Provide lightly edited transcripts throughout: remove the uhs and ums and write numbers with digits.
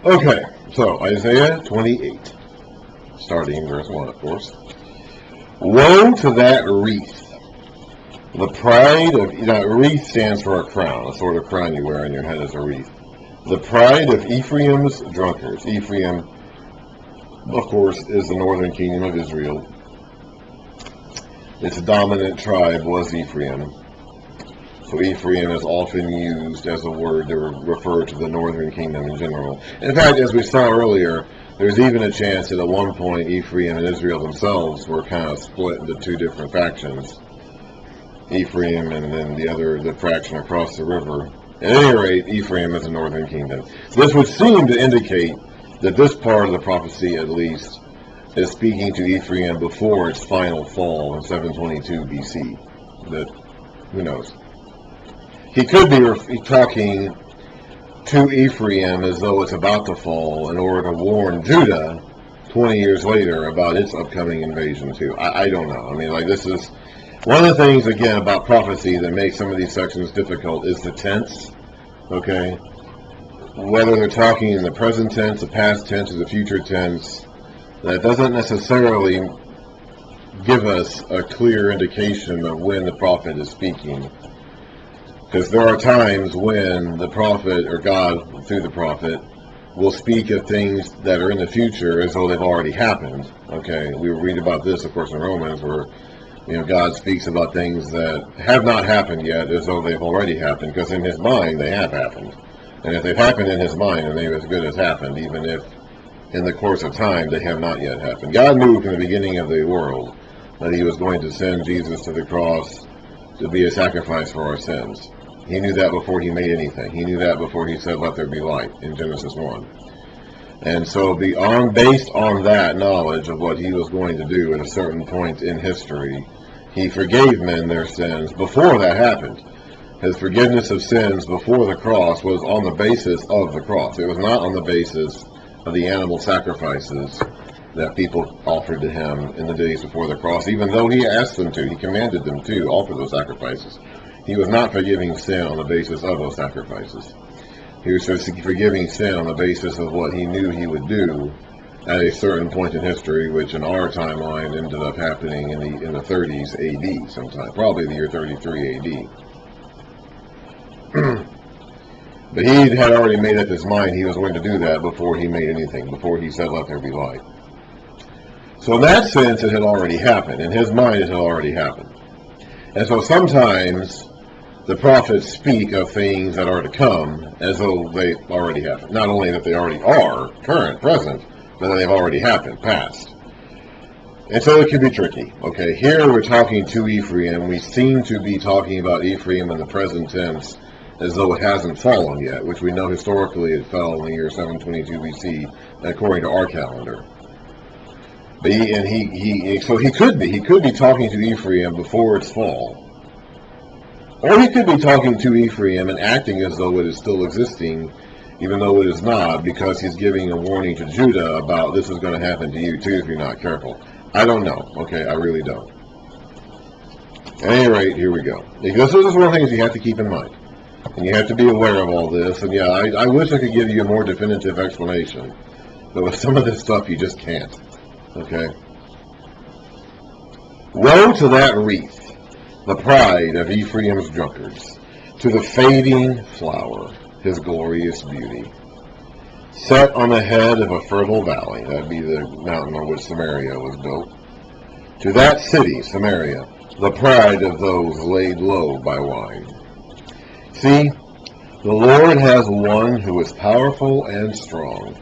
Okay, so Isaiah 28, starting verse 1, of course. Woe to that wreath, the pride of, wreath stands for a crown, a sort of crown you wear on your head as a wreath. The pride of Ephraim's drunkards. Ephraim, of course, is the northern kingdom of Israel. Its dominant tribe was Ephraim. So Ephraim is often used as a word to refer to the northern kingdom in general. In fact, as we saw earlier, there's even a chance that at one point Ephraim and Israel themselves were kind of split into two different factions. Ephraim and then the fraction across the river. At any rate, Ephraim is the northern kingdom. This would seem to indicate that this part of the prophecy, at least, is speaking to Ephraim before its final fall in 722 BC. But who knows? He could be talking to Ephraim as though it's about to fall in order to warn Judah 20 years later about its upcoming invasion too. I don't know. I mean, like, this is one of the things, again, about prophecy that makes some of these sections difficult is the tense, okay? Whether they're talking in the present tense, the past tense, or the future tense, that doesn't necessarily give us a clear indication of when the prophet is speaking. Because there are times when the prophet, or God through the prophet, will speak of things that are in the future as though they've already happened. Okay, we read about this, of course, in Romans, where God speaks about things that have not happened yet as though they've already happened, because in his mind they have happened. And if they've happened in his mind, then they've as good as happened, even if in the course of time they have not yet happened. God knew from the beginning of the world that he was going to send Jesus to the cross to be a sacrifice for our sins. He knew that before he made anything. He knew that before he said, "Let there be light," in Genesis 1. And so based on that knowledge of what he was going to do at a certain point in history, he forgave men their sins before that happened. His forgiveness of sins before the cross was on the basis of the cross. It was not on the basis of the animal sacrifices that people offered to him in the days before the cross, even though he asked them to. He commanded them to offer those sacrifices. He was not forgiving sin on the basis of those sacrifices. He was forgiving sin on the basis of what he knew he would do at a certain point in history, which in our timeline ended up happening in the 30s AD sometime, probably the year 33 AD. But he had already made up his mind he was going to do that before he made anything, before he said, "Let there be light." So in that sense, it had already happened. In his mind, it had already happened. And so sometimes the prophets speak of things that are to come as though they already happened. Not only that they already are, current, present, but that they've already happened, past. And so it can be tricky. Okay, here we're talking to Ephraim. We seem to be talking about Ephraim in the present tense as though it hasn't fallen yet, which we know historically it fell in the year 722 BC, according to our calendar. But so he could be talking to Ephraim before its fall. Or he could be talking to Ephraim and acting as though it is still existing, even though it is not, because he's giving a warning to Judah about this is going to happen to you too if you're not careful. I don't know. Okay, I really don't. At any rate, here we go. Because this is one of the things you have to keep in mind. And you have to be aware of all this. And yeah, I wish I could give you a more definitive explanation. But with some of this stuff, you just can't. Okay? Woe to that wreath, the pride of Ephraim's drunkards, to the fading flower, his glorious beauty, set on the head of a fertile valley. That'd be the mountain on which Samaria was built. To that city, Samaria, the pride of those laid low by wine. See, the Lord has one who is powerful and strong,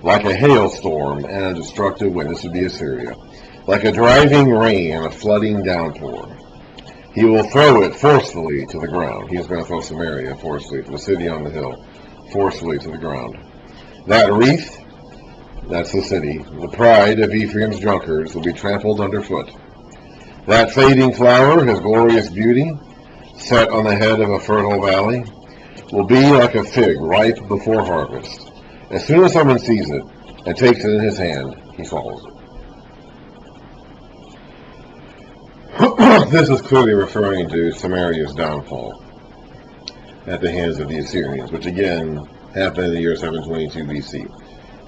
like a hailstorm and a destructive wind. This would be Assyria. Like a driving rain and a flooding downpour. He will throw it forcefully to the ground. He is going to throw Samaria forcefully, the city on the hill, forcefully to the ground. That wreath, that's the city, the pride of Ephraim's drunkards, will be trampled underfoot. That fading flower, his glorious beauty, set on the head of a fertile valley, will be like a fig ripe before harvest. As soon as someone sees it and takes it in his hand, he swallows it. This is clearly referring to Samaria's downfall at the hands of the Assyrians, which again happened in the year 722 BC.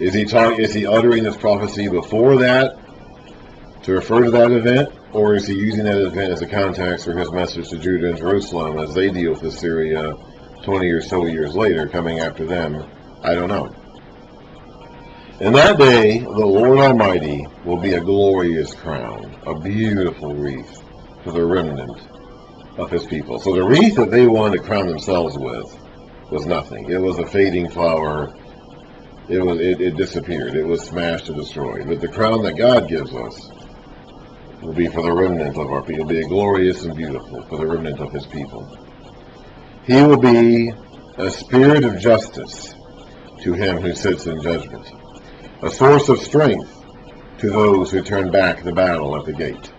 Is he uttering this prophecy before that to refer to that event, or is he using that event as a context for his message to Judah and Jerusalem as they deal with Assyria 20 or so years later, coming after them? I don't know. In that day, the Lord Almighty will be a glorious crown, a beautiful wreath for the remnant of his people. So the wreath that they wanted to crown themselves with was nothing. It was a fading flower. It disappeared. It was smashed and destroyed. But the crown that God gives us will be for the remnant of our people. It will be glorious and beautiful for the remnant of his people. He will be a spirit of justice to him who sits in judgment, a source of strength to those who turn back the battle at the gate.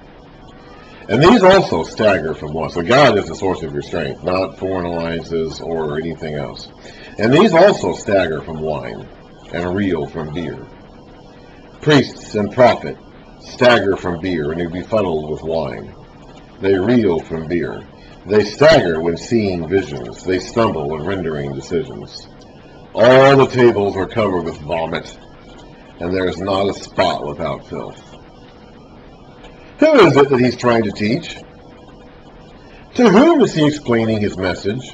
And these also stagger from one. So God is the source of your strength, not foreign alliances or anything else. And these also stagger from wine and reel from beer. Priests and prophet stagger from beer and are befuddled with wine. They reel from beer. They stagger when seeing visions. They stumble when rendering decisions. All the tables are covered with vomit, and there is not a spot without filth. Who is it that he's trying to teach? To whom is he explaining his message?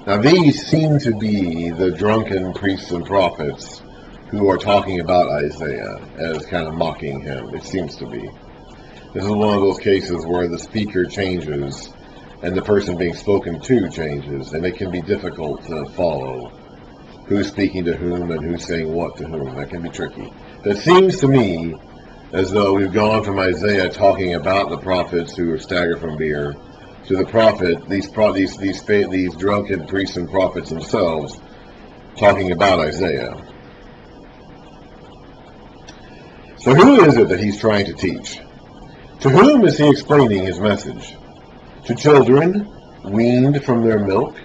Now these seem to be the drunken priests and prophets who are talking about Isaiah as kind of mocking him. It seems to be. This is one of those cases where the speaker changes and the person being spoken to changes, and it can be difficult to follow who's speaking to whom and who's saying what to whom. That can be tricky. It seems to me as though we've gone from Isaiah talking about the prophets who are staggered from beer to the prophet, these drunken priests and prophets themselves talking about Isaiah. So who is it that he's trying to teach? To whom is he explaining his message? To children weaned from their milk?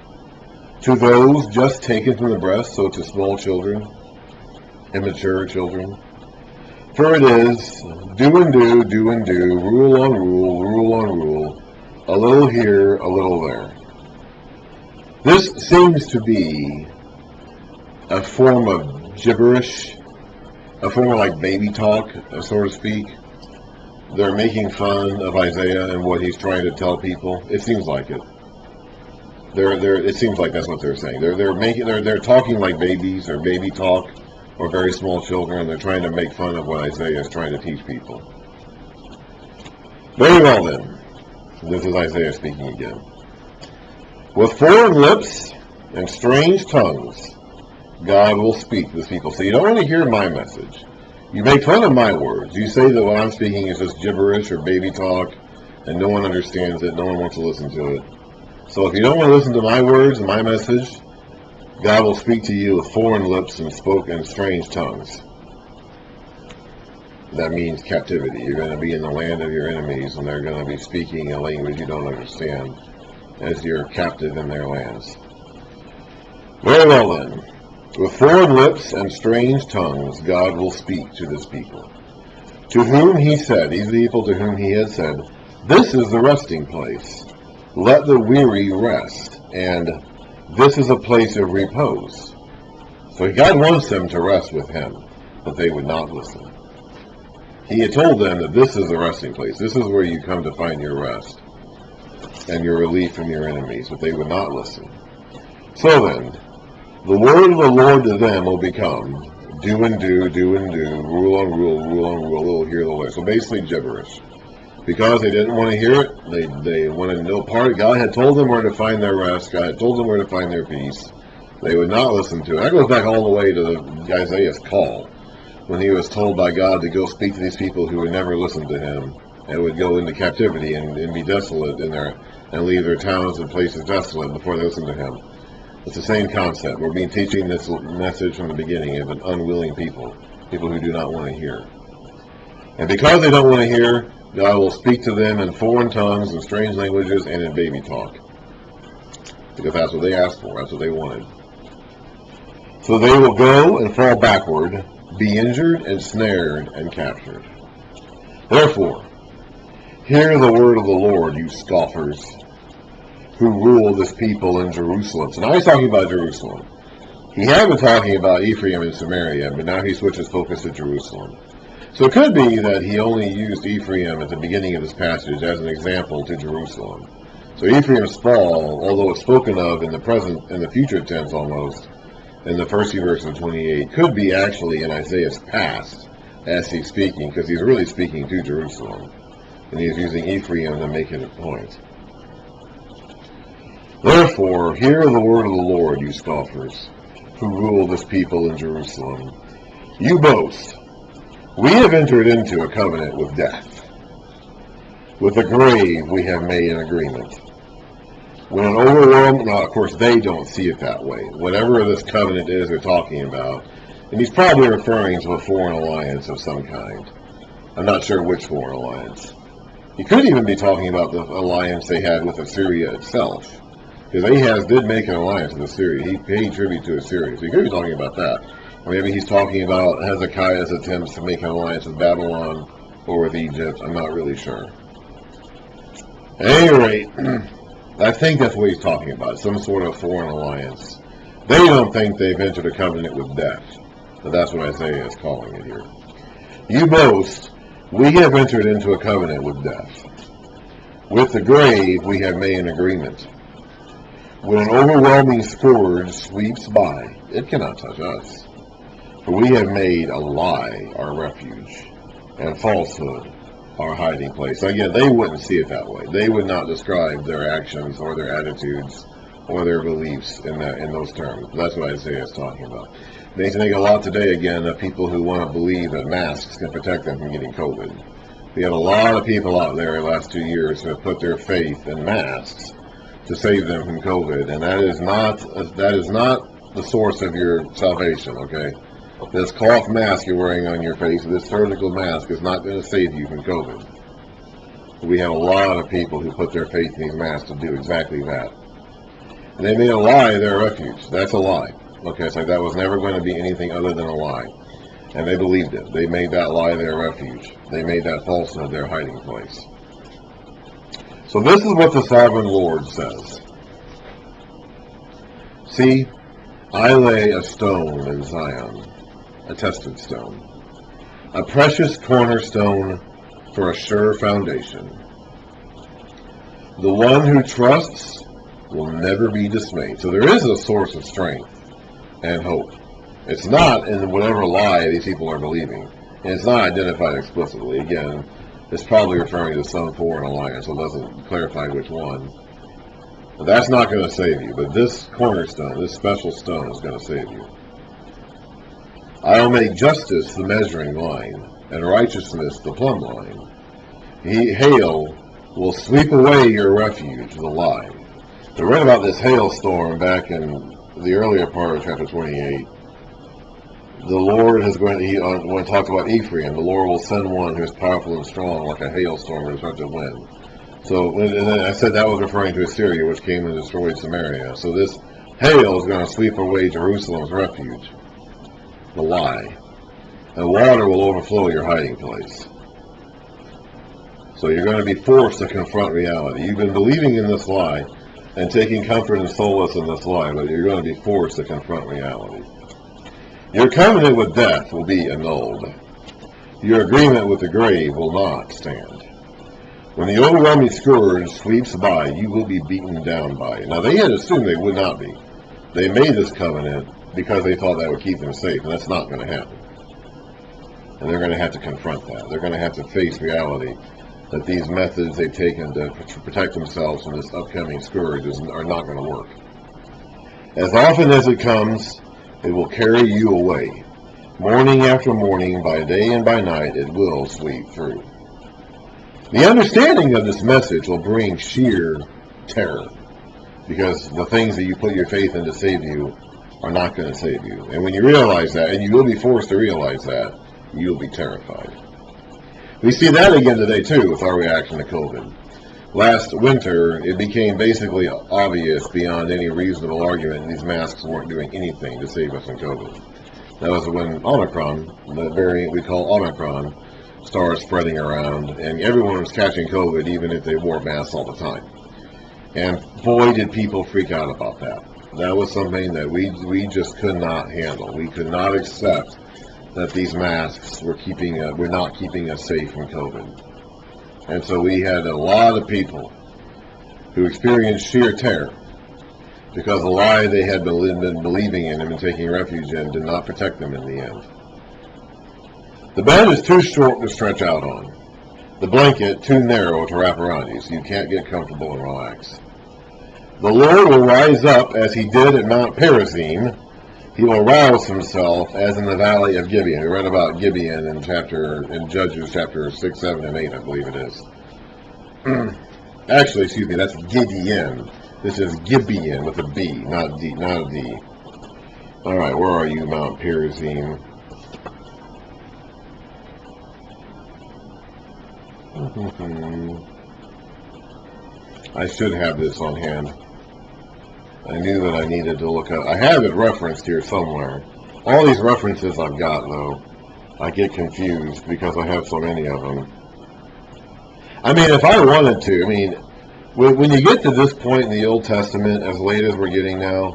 To those just taken from the breast, so to small children, immature children? For it is, do and do, do and do, rule on rule, rule on rule, a little here, a little there. This seems to be a form of gibberish, a form of like baby talk, so to speak. They're making fun of Isaiah and what he's trying to tell people. It seems like it. It seems like that's what they're saying. They're talking like babies or baby talk or very small children, and they're trying to make fun of what Isaiah is trying to teach people. Very well then. This is Isaiah speaking again. With foreign lips and strange tongues, God will speak to this people. So you don't want to hear my message. You make fun of my words. You say that what I'm speaking is just gibberish or baby talk, and no one understands it, no one wants to listen to it. So if you don't want to listen to my words and my message, God will speak to you with foreign lips and spoken strange tongues. That means captivity. You're going to be in the land of your enemies, and they're going to be speaking a language you don't understand as you're captive in their lands. Very well then. With foreign lips and strange tongues, God will speak to this people. To whom he said, these people to whom he had said, this is the resting place. Let the weary rest, and this is a place of repose. So God wants them to rest with him, but they would not listen. He had told them that this is the resting place. This is where you come to find your rest and your relief from your enemies, but they would not listen. So then, the word of the Lord to them will become, do and do, do and do, rule on rule, rule on rule, they will hear the Lord. So basically gibberish. Because they didn't want to hear it, they wanted no part. God had told them where to find their rest. God had told them where to find their peace. They would not listen to it. That goes back all the way to Isaiah's call, when he was told by God to go speak to these people who would never listen to him and would go into captivity and be desolate in there and leave their towns and places desolate before they listened to him. It's the same concept. We're being teaching this message from the beginning of an unwilling people who do not want to hear. And because they don't want to hear, God will speak to them in foreign tongues and strange languages and in baby talk. Because that's what they asked for. That's what they wanted. So they will go and fall backward, be injured and snared and captured. Therefore, hear the word of the Lord, you scoffers, who rule this people in Jerusalem. So now he's talking about Jerusalem. He had been talking about Ephraim and Samaria, but now he switches focus to Jerusalem. So it could be that he only used Ephraim at the beginning of this passage as an example to Jerusalem. So Ephraim's fall, although it's spoken of in the future tense almost, in the first few verses of 28, could be actually in Isaiah's past as he's speaking, because he's really speaking to Jerusalem. And he's using Ephraim to make it a point. Therefore, hear the word of the Lord, you scoffers, who rule this people in Jerusalem. You boast, we have entered into a covenant with death. With the grave we have made an agreement. When an overwhelming, now of course they don't see it that way. Whatever this covenant is they're talking about, and he's probably referring to a foreign alliance of some kind. I'm not sure which foreign alliance. He could even be talking about the alliance they had with Assyria itself. Because Ahaz did make an alliance with Assyria. He paid tribute to Assyria. So he could be talking about that. Or maybe he's talking about Hezekiah's attempts to make an alliance with Babylon or with Egypt. I'm not really sure. At any rate, I think that's what he's talking about. Some sort of foreign alliance. They don't think they've entered a covenant with death. But that's what Isaiah is calling it here. You boast, we have entered into a covenant with death. With the grave we have made an agreement. When an overwhelming scourge sweeps by, it cannot touch us. For we have made a lie our refuge, and falsehood our hiding place. Again, they wouldn't see it that way. They would not describe their actions or their attitudes or their beliefs in those terms. That's what Isaiah is talking about. They think a lot today, again, of people who want to believe that masks can protect them from getting COVID. We have a lot of people out there in the last 2 years who have put their faith in masks to save them from COVID, and that is not the source of your salvation, okay? This cloth mask you're wearing on your face, this surgical mask, is not going to save you from COVID. We have a lot of people who put their faith in these masks to do exactly that. And they made a lie their refuge. That's a lie. Okay, so that was never going to be anything other than a lie. And they believed it. They made that lie their refuge. They made that falsehood their hiding place. So this is what the sovereign Lord says. See, I lay a stone in Zion, a tested stone, a precious cornerstone for a sure foundation. The one who trusts will never be dismayed. So there is a source of strength and hope. It's not in whatever lie these people are believing. And it's not identified explicitly. Again, it's probably referring to some foreign alliance, so it doesn't clarify which one. But that's not going to save you. But this cornerstone, this special stone, is going to save you. I will make justice the measuring line, and righteousness the plumb line. Hail will sweep away your refuge, the lie. We read about this hailstorm back in the earlier part of chapter 28. The Lord is going to talk about Ephraim. The Lord will send one who is powerful and strong, like a hailstorm with such a wind. So, and then I said that was referring to Assyria, which came and destroyed Samaria. So this hail is going to sweep away Jerusalem's refuge, the lie. And water will overflow your hiding place. So you're going to be forced to confront reality. You've been believing in this lie and taking comfort and solace in this lie, but you're going to be forced to confront reality. Your covenant with death will be annulled. Your agreement with the grave will not stand. When the overwhelming scourge sweeps by, you will be beaten down by it. Now, they had assumed they would not be. They made this covenant because they thought that would keep them safe, and that's not going to happen. And they're going to have to confront that. They're going to have to face reality that these methods they've taken to protect themselves from this upcoming scourge are not going to work. As often as it comes, it will carry you away. Morning after morning, by day and by night, it will sweep through. The understanding of this message will bring sheer terror, because the things that you put your faith in to save you are not going to save you. And when you realize that, and you will be forced to realize that, you'll be terrified. We see that again today, too, with our reaction to COVID. Last winter, it became basically obvious beyond any reasonable argument these masks weren't doing anything to save us from COVID. That was when Omicron, the variant we call Omicron, started spreading around, and everyone was catching COVID even if they wore masks all the time. And boy, did people freak out about that. That was something that we just could not handle. We could not accept that these masks were not keeping us safe from COVID. And so we had a lot of people who experienced sheer terror because the lie they had been believing in and taking refuge in did not protect them in the end. The bed is too short to stretch out on. The blanket too narrow to wrap around you, so you can't get comfortable and relax. The Lord will rise up as he did at Mount Perazim. He will rouse himself as in the valley of Gibeon. We read about Gibeon in Judges chapter 6, 7, and 8, I believe it is. Actually, excuse me, that's Gideon. This is Gibeon with a B, not a D. All right, where are you, Mount Perazim? I should have this on hand. I knew that I needed to look up. I have it referenced here somewhere. All these references I've got, though, I get confused because I have so many of them. I mean, if I wanted to, when you get to this point in the Old Testament, as late as we're getting now,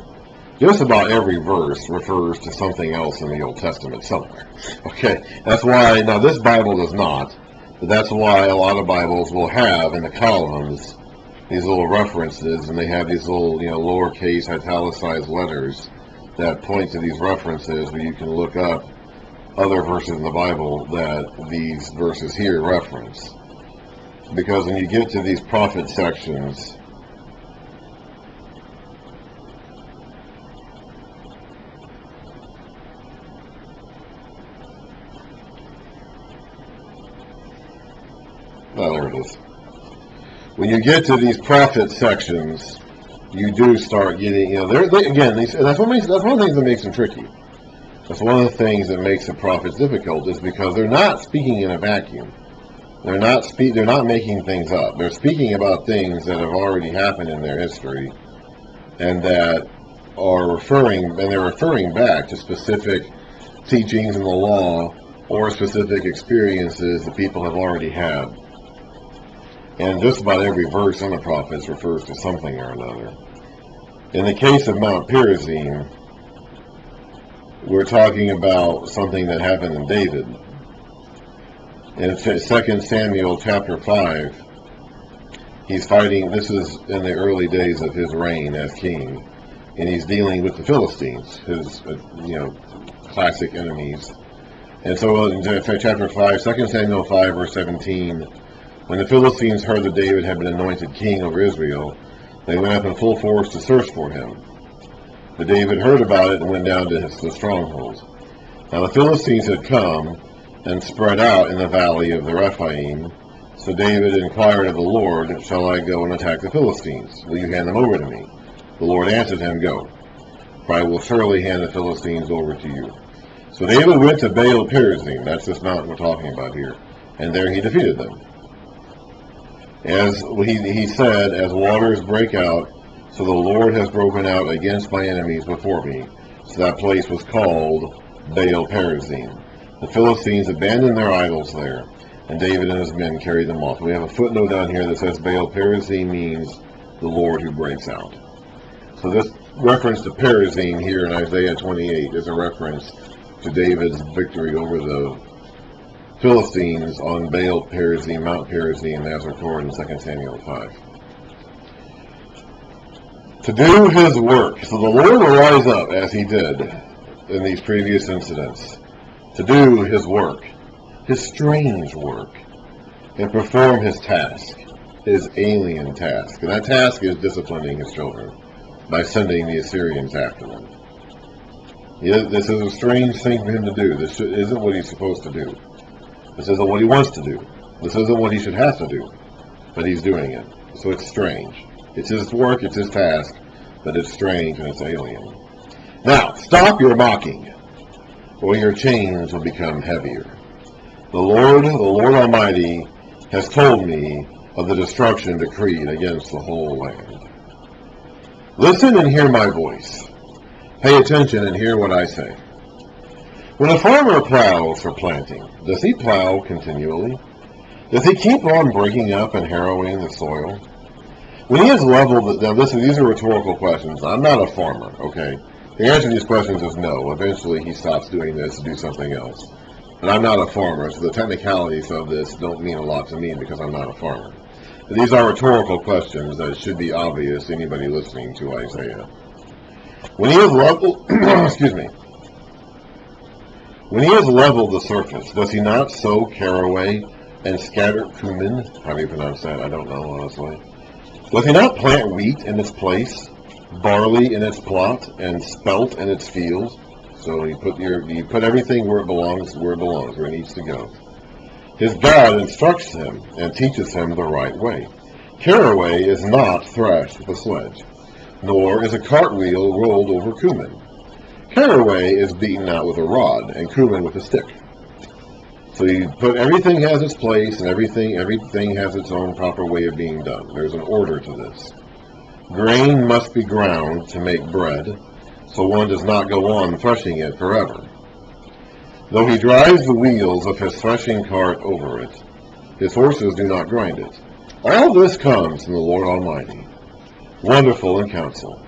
just about every verse refers to something else in the Old Testament somewhere. Okay, that's why, now this Bible does not, but that's why a lot of Bibles will have in the columns these little references, and they have these little, lowercase italicized letters that point to these references where you can look up other verses in the Bible that these verses here reference. Because when you get to these prophet sections, there it is. When you get to these prophet sections, you do start getting, and that's one of the things that makes them tricky. That's one of the things that makes the prophets difficult, is because they're not speaking in a vacuum. They're not making things up. They're speaking about things that have already happened in their history, and that they're referring back to specific teachings in the law or specific experiences that people have already had. And just about every verse in the prophets refers to something or another. In the case of Mount Perazim, we're talking about something that happened in David. In 2 Samuel chapter 5, he's fighting, this is in the early days of his reign as king, and he's dealing with the Philistines, his, classic enemies. And so in chapter 5, 2 Samuel 5, verse 17, when the Philistines heard that David had been anointed king over Israel, they went up in full force to search for him. But David heard about it and went down to the stronghold. Now the Philistines had come and spread out in the valley of the Ephraim. So David inquired of the Lord, "Shall I go and attack the Philistines? Will you hand them over to me?" The Lord answered him, "Go, for I will surely hand the Philistines over to you." So David went to Baal Perazim, that's this mountain we're talking about here, and there he defeated them. As he said, "As waters break out, so the Lord has broken out against my enemies before me." So that place was called Baal Perazim. The Philistines abandoned their idols there, and David and his men carried them off. We have a footnote down here that says Baal Perazim means the Lord who breaks out. So this reference to Perazim here in Isaiah 28 is a reference to David's victory over the Philistines on Baal Perazim, Mount Perazim, as recorded in 2 Samuel 5. To do his work. So the Lord will rise up, as he did in these previous incidents, to do his work, his strange work, and perform his task, his alien task. And that task is disciplining his children by sending the Assyrians after them. This is a strange thing for him to do. This isn't what he's supposed to do. This isn't what he wants to do. This isn't what he should have to do. But he's doing it. So it's strange. It's his work, it's his task, but it's strange and it's alien. Now, stop your mocking, or your chains will become heavier. The Lord Almighty, has told me of the destruction decreed against the whole land. Listen and hear my voice. Pay attention and hear what I say. When a farmer plows for planting, does he plow continually? Does he keep on breaking up and harrowing the soil? When he has leveled, now listen, these are rhetorical questions. I'm not a farmer, okay? The answer to these questions is no. Eventually he stops doing this to do something else. But I'm not a farmer, so the technicalities of this don't mean a lot to me because I'm not a farmer. But these are rhetorical questions that should be obvious to anybody listening to Isaiah. When he has leveled, excuse me, when he has leveled the surface, does he not sow caraway and scatter cumin? How do you pronounce that? I don't know, honestly. Does he not plant wheat in its place, barley in its plot, and spelt in its fields? So you put everything where it belongs, where it needs to go. His God instructs him and teaches him the right way. Caraway is not thrashed with a sledge, nor is a cartwheel rolled over cumin. Caraway is beaten out with a rod, and cumin with a stick. So you put everything has its place, and everything has its own proper way of being done. There's an order to this. Grain must be ground to make bread, so one does not go on threshing it forever. Though he drives the wheels of his threshing cart over it, his horses do not grind it. All this comes from the Lord Almighty, wonderful in counsel,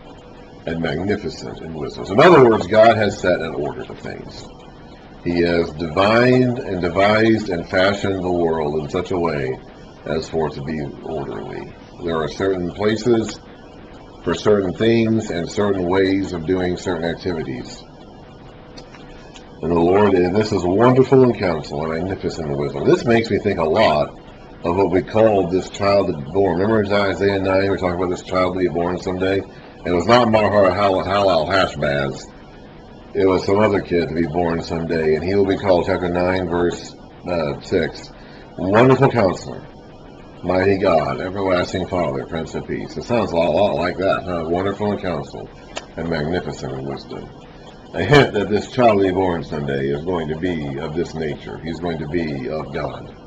and magnificent in wisdom. So in other words, God has set an order to things. He has divined and devised and fashioned the world in such a way as for it to be orderly. There are certain places for certain things and certain ways of doing certain activities. And the Lord, and this is wonderful in counsel and magnificent in wisdom. This makes me think a lot of what we called this child to be born. Remember in Isaiah 9, we were talking about this child to be born someday? And it was not Mahar Halal Hashbaz. It was some other kid to be born someday, and he will be called, chapter 9, verse 6, Wonderful Counselor, Mighty God, Everlasting Father, Prince of Peace. It sounds a lot like that, huh? Wonderful in counsel and magnificent in wisdom. A hint that this child to be born someday is going to be of this nature. He's going to be of God.